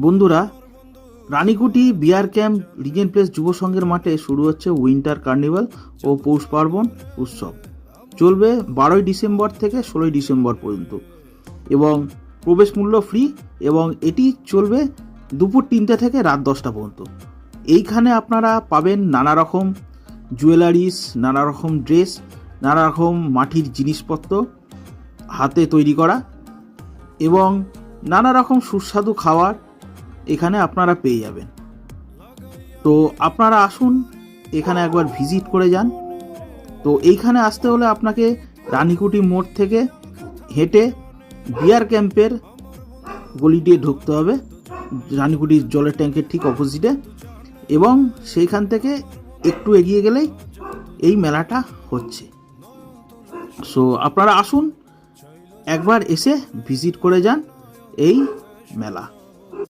বন্ধুরা, রানীকুটি বিয়ার camp Regent place যুব সংঘের মাঠে শুরু হচ্ছে উইন্টার কার্নিভাল ও পৌষ পার্বণ উৎসব। চলবে 12ই ডিসেম্বর থেকে 16ই ডিসেম্বর পর্যন্ত এবং প্রবেশ মূল্য ফ্রি এবং এটি চলবে দুপুর 3টে থেকে রাত 10টা পর্যন্ত। এইখানে আপনারা পাবেন নানা রকম জুয়েলারিস, নানা রকম ড্রেস, নানা রকম মাটির জিনিসপত্র হাতে তৈরি করা এবং নানা রকম সুস্বাদু খাবার এখানে আপনারা পেয়ে যাবেন। তো আপনারা আসুন, এখানে একবার ভিজিট করে যান। তো এইখানে আসতে হলে আপনাকে রানীকুটি মোড় থেকে হেঁটে বিয়ার ক্যাম্পের গলি দিয়ে ঢুকতে হবে, রানীকুটির জলের ট্যাঙ্কের ঠিক অপোজিটে, এবং সেইখান থেকে একটু এগিয়ে গেলেই এই মেলাটা হচ্ছে। সো আপনারা আসুন, একবার এসে ভিজিট করে যান এই মেলা।